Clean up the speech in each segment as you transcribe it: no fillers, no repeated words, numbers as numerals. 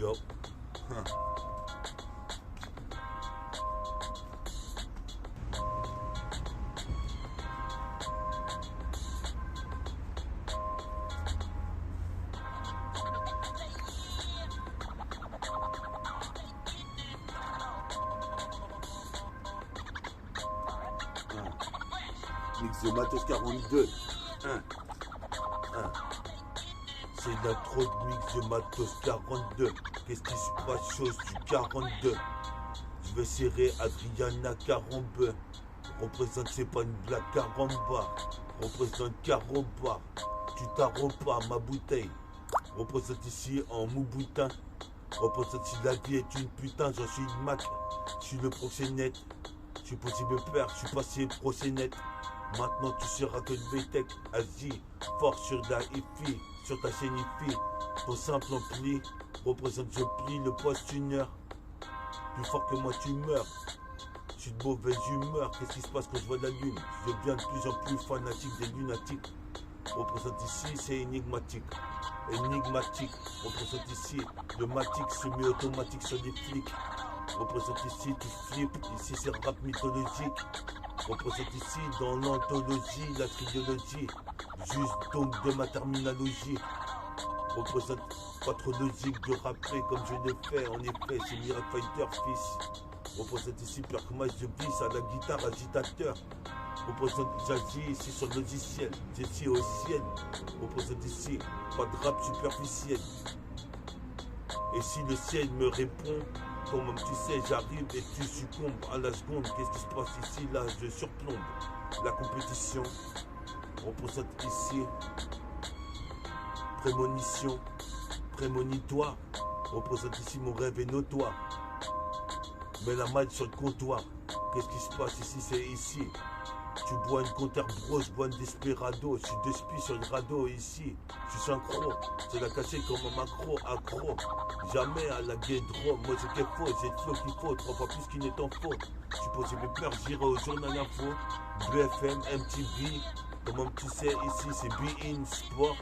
Yo. Mix de Matos 42. C'est l'intro de Mix de Matos 42. Qu'est-ce qui se passe, chose du 42. Je vais serrer Adriana Caramba. Représente, c'est pas une blague, Caramba. Représente Caramba. Tu t'arrobes pas ma bouteille. Représente ici en Mouboutin. Représente si la vie est une putain, j'en suis une Mac. Je suis le proxénète. Je suis possible père, je suis passé proxénète. Maintenant tu seras que le BTEC. Agis fort sur la IFI, sur ta chaîne IFI. Ton simple ampli représente je plie le poste une heure. Plus fort que moi tu meurs. Je suis de mauvaise humeur. Qu'est-ce qui se passe quand je vois la lune? Je deviens de plus en plus fanatique des lunatiques. Représente ici, c'est énigmatique. Énigmatique. Représente ici le matic semi-automatique sur des flics. Représente ici, tu flippes. Ici c'est rap mythologique. Représente ici dans l'anthologie, la trilogie. Juste donc de ma terminologie. Représente pas trop logique de rapper comme je le fais. En effet, c'est Miracle Fighter, fils. Représente ici percomage de bis à la guitare agitateur. Représente, j'agis ici sur le logiciel. J'agis au ciel. Représente ici, pas de rap superficiel. Et si le ciel me répond, toi-même tu sais, j'arrive et tu succombes à la seconde. Qu'est-ce qui se passe ici? Là, je surplombe la compétition. Représente ici prémonition, prémonitoire. Représente ici mon rêve est notoire. Mets la malle sur le comptoir. Qu'est-ce qui se passe ici? C'est ici. Tu bois une Conter Bros, je bois une Desperado. Je suis deux spies sur le radeau ici. Je suis synchro, c'est la cassée comme un macro, accro. Jamais à la guédro, moi c'est qu'il faut, j'ai le flow qu'il faut, 3 fois plus qu'il n'est en faux. Je suis possible peur, j'irai au journal info, BFM, MTV. Comment tu sais, ici c'est Be-In Sport.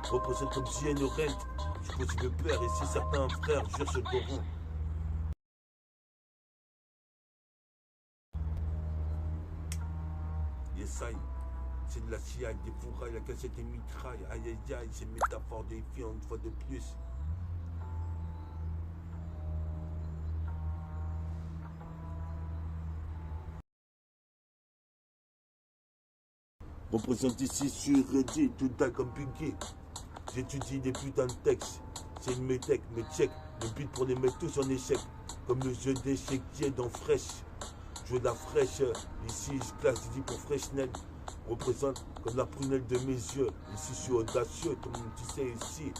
Représente comme JN Rent. Je suis possible peur, ici certains frères jurent sur le Coran. Yesaï, c'est de la CIA avec des fourrailles, la cassette et mitraille. Aïe aïe aïe, c'est métaphore des filles une fois de plus. Représente ici sur Reddit, tout le temps comme Biggie. J'étudie des putains de textes. C'est une métèque, mes check. Le but pour les mettre tous en échec. Comme le jeu d'échecs qui est dans Fresh. Je veux de la fraîche. Ici, je classe Didi pour Freshnel. Représente comme la prunelle de mes yeux. Ici, je suis audacieux. Tout le monde, tu sais, ici.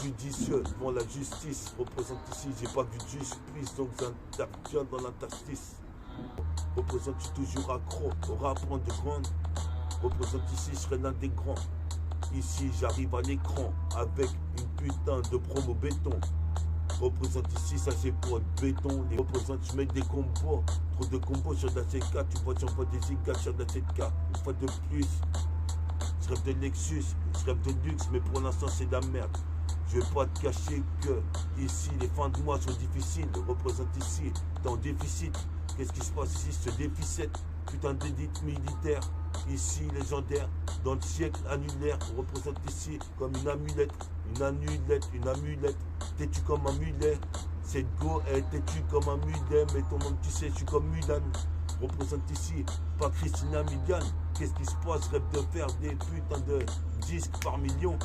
Judicieux devant la justice. Représente ici, j'ai pas vu de justice. Donc, j'interviens dans l'interstice. Représente, je suis toujours accro. Au rap underground. Représente ici, je serai l'un des grands. Ici, j'arrive à l'écran avec une putain de promo béton. Représente ici, ça c'est pour être béton. Les représente, je mets des combos. Trop de combos sur la C4. Tu vois, j'envoie des gigas sur la C4. Une fois de plus, je rêve de Lexus, je rêve de luxe, mais pour l'instant c'est de la merde. Je vais pas te cacher que ici, les fins de mois sont difficiles. Représente ici, t'es en déficit. Qu'est-ce qui se passe ici? Ce déficit, putain d'élite militaire. Ici, légendaire, dans le siècle annulaire, on représente ici comme une amulette, une amulette, une amulette. T'es-tu comme un mulet? Cette go est têtu comme un mulet, mais ton nom tu sais, je suis comme Mulan. Représente ici, pas Christina Milian. Qu'est-ce qui se passe? Rêve de faire des putains de disques par million.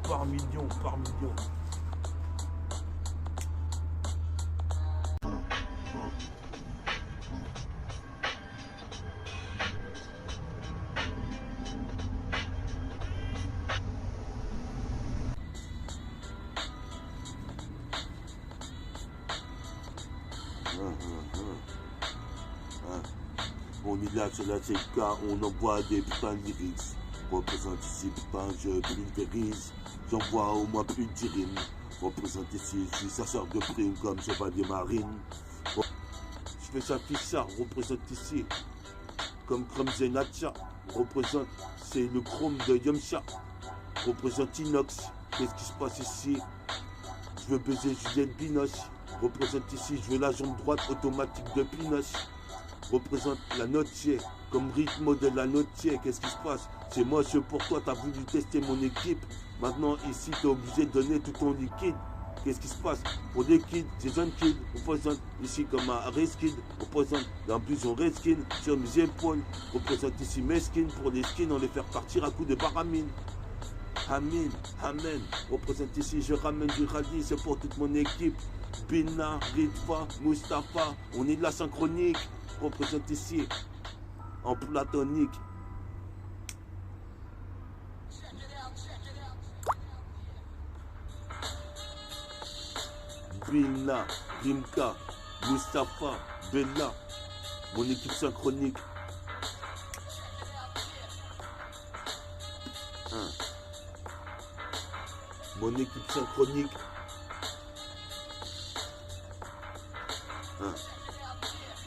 Par million, par million. On est là sur la CK, on envoie des putains de lyrics. Représente ici, putain, je pulvérise. J'envoie au moins plus de 10 rimes. Représente ici, je suis chasseur de primes comme chevalier marine. Je fais ça fichard, représente ici. Comme Chrome Zenacha. Représente, c'est le chrome de Yamcha. Représente Inox. Qu'est-ce qui se passe ici? je veux baiser Juliette Binoche. Représente ici, je veux la jambe droite automatique de Pinoche. Représente la notier, comme rythme de la notier. Qu'est-ce qui se passe? C'est moche pour toi, t'as voulu tester mon équipe. Maintenant ici, t'es obligé de donner tout ton liquide. Qu'est-ce qui se passe? Pour des kids, des jeunes kids, représente ici comme un race kid, représente un blouson redskin sur mes épaules, représente ici mes skins, pour les skins, on les fait partir à coups de baramine. Amin, amen, représente ici, je ramène du rallye, c'est pour toute mon équipe. Bina, Ritva, Mustapha, on est de la synchronique, représente ici, en platonique. Bina, Rimka, Mustapha, Bella, mon équipe synchronique. Mon équipe synchronique.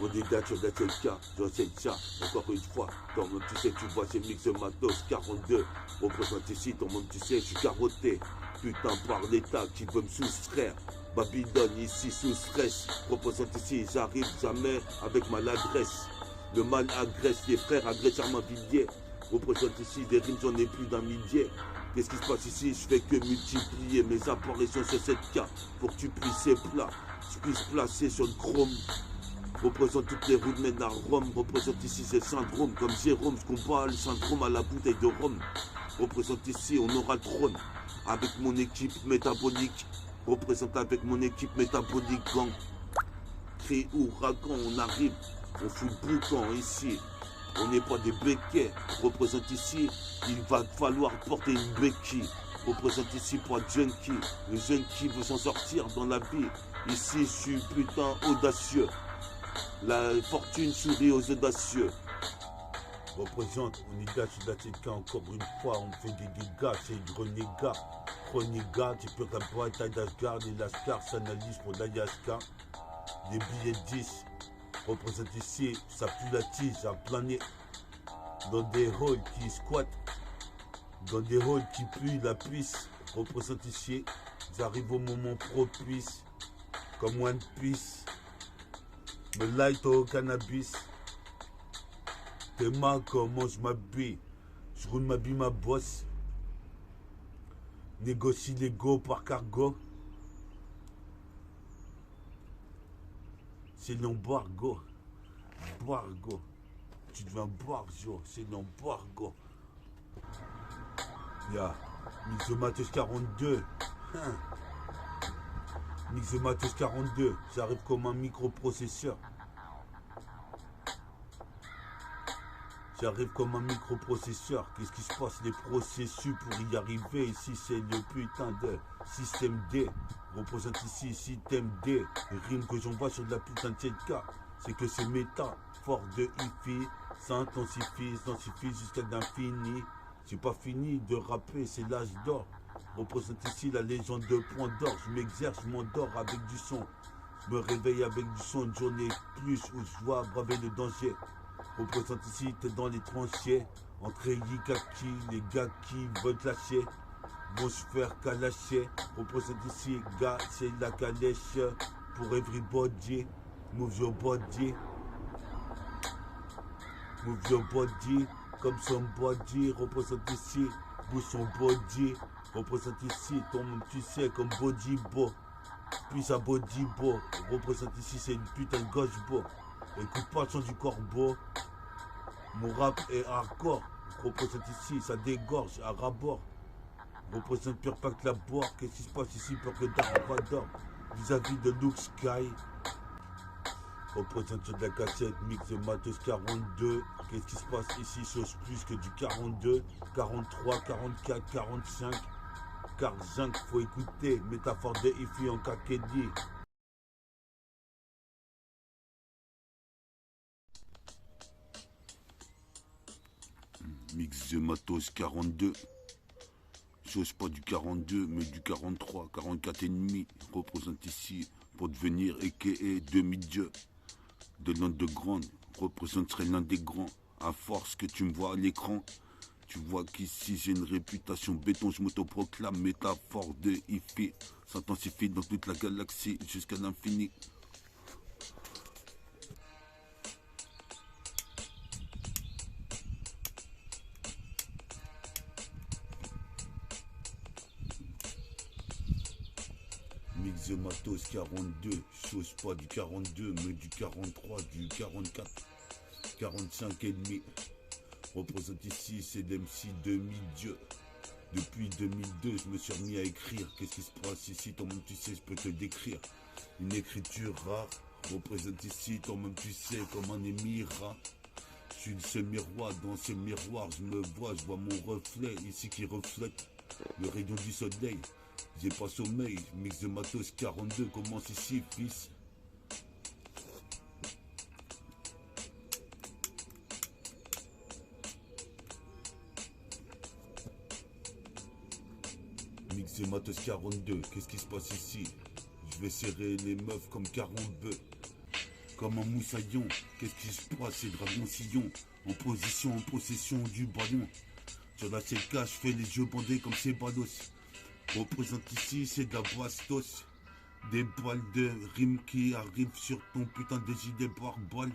On dit date sur le cas, j'enseigne ça, encore une fois. Ton monde tu sais, tu vois, c'est Mix de Matos 42. Représente ici, ton monde tu sais, je suis carotté. Putain, par l'État qui veut me soustraire. Babylone ici sous stress. Représente ici, j'arrive jamais avec maladresse. Le mal agresse, les frères agressent Armand-Villiers. Représente ici, des rimes, j'en ai plus d'un millier. Qu'est-ce qui se passe ici? Je fais que multiplier mes apparitions sur cette carte pour que tu puisses je puisse placer sur le chrome. Représente toutes les routes mènent à Rome. Représente ici ces syndromes comme Jérôme. Je combat le syndrome à la bouteille de rhum. Représente ici, on aura le trône. Avec mon équipe métabolique. Représente avec mon équipe métabolique gang. Cri ouragan, on arrive. On fout le boucan ici. On n'est pas des béquets. Représente ici, il va falloir porter une béquille. Représente ici pour un junkie. Le junkie veut s'en sortir dans la vie. Ici, je suis putain audacieux. La fortune sourit aux audacieux. Représente, on est là sur la TK encore une fois, on fait des dégâts, c'est du renégat. Renégat, tu peux rappeler taille d'Asgard, les Lascars s'analysent pour l'Ayaska. Les billets 10, représente ici, ça pue la tige à planer. Dans des halls qui squattent, dans des halls qui puent la puisse. Représente ici, j'arrive au moment propice, comme One Piece. Me light au cannabis. T'es mal comment je m'habille. Je roule ma bille, ma bosse. Négocie les go par cargo. C'est l'embargo. Bargo. Tu deviens barjo. C'est l'embargo. Ya. Mix de Matos 42. Mix de Matos 42. J'arrive comme un microprocesseur. J'arrive comme un microprocesseur. Qu'est-ce qui se passe? Les processus pour y arriver. Ici, c'est le putain de système D. Représente ici, système D. Les rimes que j'envoie sur de la putain de 7K. C'est que c'est méta. Fort de hi-fi. Ça intensifie jusqu'à l'infini. C'est pas fini de rapper, c'est l'âge d'or. Représente ici la légende de Point d'Or. Je m'exerce, je m'endors avec du son. Je me réveille avec du son. Une journée plus où je vois braver le danger. Représente ici, t'es dans les tranchées. Entre Yikaki, les gars qui veulent te lâcher. Vont se faire calacher. Représente ici, gars, c'est la calèche. Pour everybody, move your body. Move your body, comme somebody. Représente ici, bouge son body. Représente ici, ton monde tu sais, comme body bo. Puis sa body bo. Représente ici, c'est une putain de gauche bo. Écoute pas le son du corbeau. Mon rap est hardcore. Représente ici, ça dégorge à rabord. Représente pire pas que la boire. Qu'est-ce qui se passe ici pour que Dark Vador vis-à-vis de Luke Sky. Représente sur de la cassette mix de Matos 42. Qu'est-ce qui se passe ici? Chose plus que du 42, 43, 44, 45. 45, faut écouter. Métaphore de Ifi en Kakedi. Mix de Matos 42. Chose pas du 42, mais du 43, 44 et demi. Représente ici pour devenir a.k.a. demi-dieu. De l'un de grande, représente serait l'un des grands. À force que tu me vois à l'écran, Tu vois qu'ici j'ai une réputation béton, je m'autoproclame métaphore de Ifi. S'intensifie dans toute la galaxie jusqu'à l'infini. Mix de matos 42, chose pas du 42, mais du 43, du 44, 45 et demi. Représente ici, c'est d'MC demi-dieu. Depuis 2002, je me suis remis à écrire. Qu'est-ce qui se passe ici? Toi-même tu sais, je peux te décrire. Une écriture rare, représente ici, toi-même tu sais, comme un émirat. Je suis ce miroir, dans ce miroir, je me vois, je vois mon reflet ici qui reflète le rayon du soleil. J'ai pas sommeil, mix de matos 42 commence ici, fils. Mix de matos 42, qu'est-ce qui se passe ici? Je vais serrer les meufs comme 40 bœufs. Comme un moussaillon, qu'est-ce qui se passe? C'est Dragon Sillon, en position, en possession du ballon. Sur la CK, je fais les jeux bandés comme ces ballos. Représente ici, c'est de la bastos. Des balles de rimes qui arrivent sur ton putain de gilet pare-balles.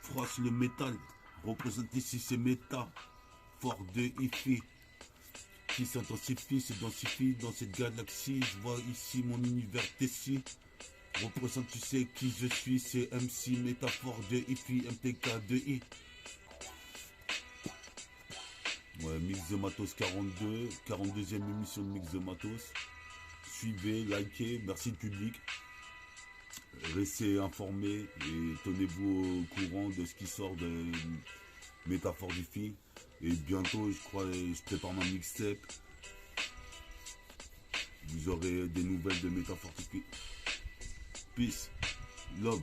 Froisse le métal. Représente ici, c'est méta. Fort de Ifi. Qui s'intensifie, se densifie dans cette galaxie. Je vois ici mon univers Tessie. Représente, tu sais qui je suis, c'est MC, métaphore de Ifi, MTK de I. Ouais, Mix de Matos 42, 42e émission de Mix de Matos. Suivez, likez, merci le public. Restez informés et tenez-vous au courant de ce qui sort de Métaphore du Fi. Et bientôt, je crois, je prépare ma mixtape. Vous aurez des nouvelles de Métaphore du Fi. Peace, love.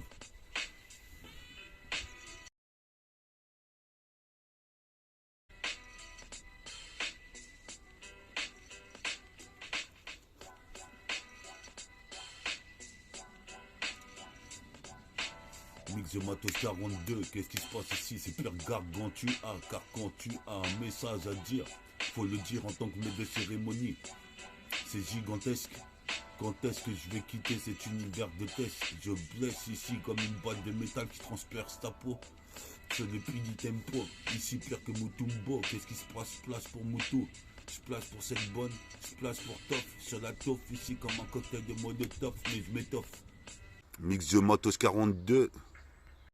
Mix de Matos 42, qu'est-ce qui se passe ici? C'est pire gargantua, car quand tu as un message à dire, faut le dire en tant que maître de cérémonie. C'est gigantesque. Quand est-ce que je vais quitter cet univers de test? Je blesse ici comme une balle de métal qui transperce ta peau. C'est depuis du tempo, ici pire que Mutumbo. Qu'est-ce qui se passe? Place pour Moutou. Je place pour cette bonne, je place pour Toff. Sur la toffe ici comme un cocktail de Molotov, mais je m'étoffe. Mix de Matos 42.